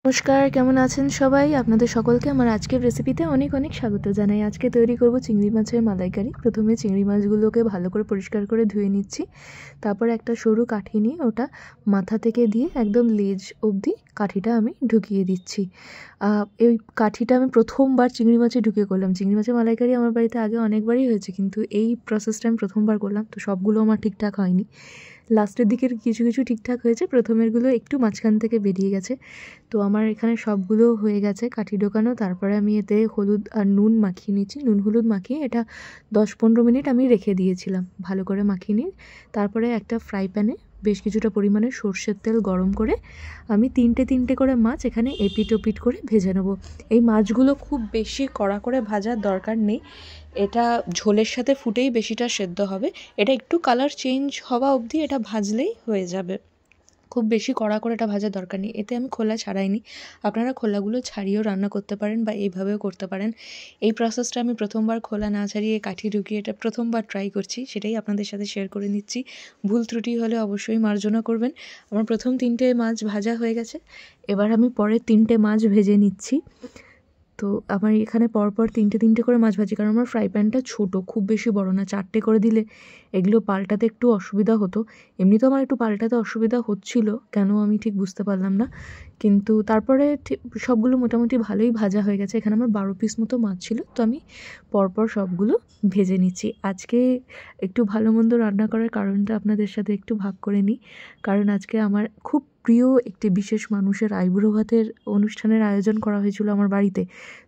নমস্কার, কেমন আছেন সবাই? আপনাদের সকলকে আমার আজকের রেসিপিতে অনেক অনেক স্বাগত জানাই। আজকে তৈরি করব চিংড়ি মাছের মালাইকারি। প্রথমে চিংড়ি মাছগুলোকে ভালো করে পরিষ্কার করে ধুয়ে নিচ্ছি। তারপর একটা সরু কাঠি নিয়ে ওটা মাথা থেকে দিয়ে একদম লেজ অবধি কাঠিটা আমি ঢুকিয়ে দিচ্ছি। এই কাঠিটা আমি প্রথমবার চিংড়ি মাছে ঢুকিয়ে করলাম। চিংড়ি মাছের মালাইকারি আমার বাড়িতে আগে অনেকবারই হয়েছে, কিন্তু এই প্রসেসটা আমি প্রথমবার করলাম, তো সবগুলো আমার ঠিকঠাক হয়নি। লাস্টের দিকের কিছু কিছু ঠিকঠাক হয়েছে, প্রথমেরগুলো একটু মাঝখান থেকে বেরিয়ে গেছে। তো আমার এখানে সবগুলো হয়ে গেছে কাঠি ঢোকানো। তারপরে আমি এতে হলুদ আর নুন মাখিয়ে নিচ্ছি। নুন হলুদ মাখিয়ে এটা 10-15 মিনিট আমি রেখে দিয়েছিলাম ভালো করে মাখিয়ে নিয়ে। তারপরে একটা ফ্রাই প্যানে বেশ কিছুটা পরিমাণে সর্ষের তেল গরম করে আমি তিনটে করে মাছ এখানে এপিট ওপিট করে ভেজে নেব। এই মাছগুলো খুব বেশি কড়া করে ভাজার দরকার নেই, এটা ঝোলের সাথে ফুটেই বেশিটা সেদ্ধ হবে। এটা একটু কালার চেঞ্জ হওয়া অবধি এটা ভাজলেই হয়ে যাবে, খুব বেশি কড়া করে এটা ভাজার দরকার নেই। এতে আমি খোলা ছাড়াইনি, আপনারা খোলাগুলো ছাড়িয়েও রান্না করতে পারেন বা এইভাবেও করতে পারেন। এই প্রসেসটা আমি প্রথমবার খোলা না ছাড়িয়ে কাঠি ঢুকিয়ে এটা প্রথমবার ট্রাই করছি, সেটাই আপনাদের সাথে শেয়ার করে নিচ্ছি। ভুল ত্রুটি হলে অবশ্যই মার্জনা করবেন। আমার প্রথম 3টে মাছ ভাজা হয়ে গেছে, এবার আমি পরের 3টে মাছ ভেজে নিচ্ছি। তো আমার এখানে পরপর 3টে করে মাছ ভাজি, কারণ আমার ফ্রাই প্যানটা ছোটো, খুব বেশি বড় না। 4টে করে দিলে এগুলো পাল্টাতে একটু অসুবিধা হতো। এমনি তো আমার একটু পাল্টাতে অসুবিধা হচ্ছিল, কেন আমি ঠিক বুঝতে পারলাম না। কিন্তু তারপরে সবগুলো মোটামুটি ভালোই ভাজা হয়ে গেছে। এখানে আমার 12 পিস মতো মাছ ছিল, তো আমি পরপর সবগুলো ভেজে নিচ্ছি। আজকে একটু ভালো মন্দ রান্না করার কারণটা আপনাদের সাথে একটু ভাগ করে নিই, কারণ আজকে আমার খুব প্রিয় একটি বিশেষ মানুষের আইবুড়ো ভাতের অনুষ্ঠানের আয়োজন করা হয়েছিল আমার বাড়িতে।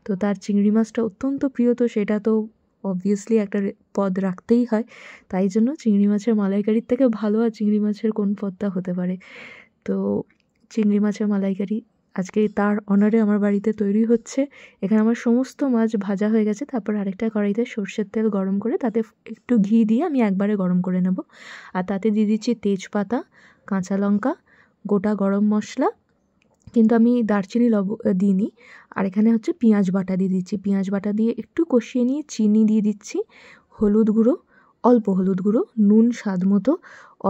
তো তার চিংড়ি মাছটা অত্যন্ত প্রিয়, তো সেটা তো অবভিয়াসলি একটা পদ রাখতেই হয়। তাই জন্য চিংড়ি মাছের মালাইকারির থেকে ভালো আর চিংড়ি মাছের কোন পদটা হতে পারে। তো চিংড়ি মাছের মালাইকারি আজকে তার অনারে আমার বাড়িতে তৈরি হচ্ছে। এখানে আমার সমস্ত মাছ ভাজা হয়ে গেছে। তারপর আরেকটা কড়াইতে সর্ষের তেল গরম করে তাতে একটু ঘি দিয়ে আমি একবারে গরম করে নেব। আর তাতে দিয়ে দিচ্ছি তেজপাতা, কাঁচা লঙ্কা, গোটা গরম মশলা, কিন্তু আমি দারচিনি দিইনি। আর এখানে হচ্ছে পেঁয়াজ বাটা দিয়ে দিচ্ছি। পেঁয়াজ বাটা দিয়ে একটু কষিয়ে নিয়ে চিনি দিয়ে দিচ্ছি, হলুদ গুঁড়ো, অল্প হলুদ গুঁড়ো, নুন স্বাদ মতো,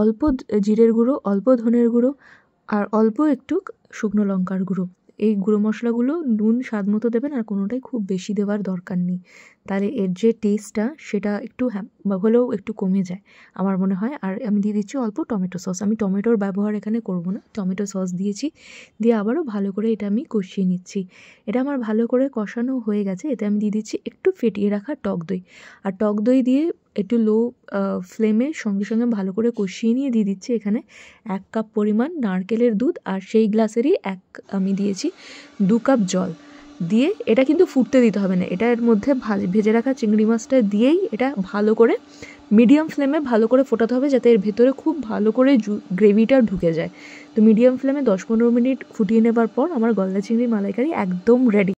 অল্প জিরের গুঁড়ো, অল্প ধনের গুঁড়ো, আর অল্প একটু শুকনো লঙ্কার গুঁড়ো। এই গুঁড়ো মশলাগুলো নুন স্বাদ মতো দেবেন, আর কোনোটাই খুব বেশি দেওয়ার দরকার নেই, তাহলে এর যে টেস্টটা সেটা একটু হলেও একটু কমে যায় আমার মনে হয়। আর আমি দিয়ে দিচ্ছি অল্প টমেটো সস। আমি টমেটোর ব্যবহার এখানে করব না, টমেটো সস দিয়েছি। দিয়ে আবারও ভালো করে এটা আমি কষিয়ে নিচ্ছি। এটা আমার ভালো করে কষানো হয়ে গেছে। এতে আমি দিয়ে দিচ্ছি একটু ফেটিয়ে রাখা টক দই। আর টক দই দিয়ে একটু লো ফ্লেমে সঙ্গে সঙ্গে ভালো করে কষিয়ে নিয়ে দিয়ে দিচ্ছি এখানে 1 কাপ পরিমাণ নারকেলের দুধ, আর সেই গ্লাসেরই আমি দিয়েছি 2 কাপ জল। দিয়ে এটা কিন্তু ফুটতে দিতে হবে না, এটা এর মধ্যে ভেজে রাখা চিংড়ি মাছটা দিয়েই এটা ভালো করে মিডিয়াম ফ্লেমে ভালো করে ফোটাতে হবে, যাতে এর ভেতরে খুব ভালো করে গ্রেভিটা ঢুকে যায়। তো মিডিয়াম ফ্লেমে 10-15 মিনিট ফুটিয়ে নেবার পর আমার গলদা চিংড়ি মালাইকারি একদম রেডি।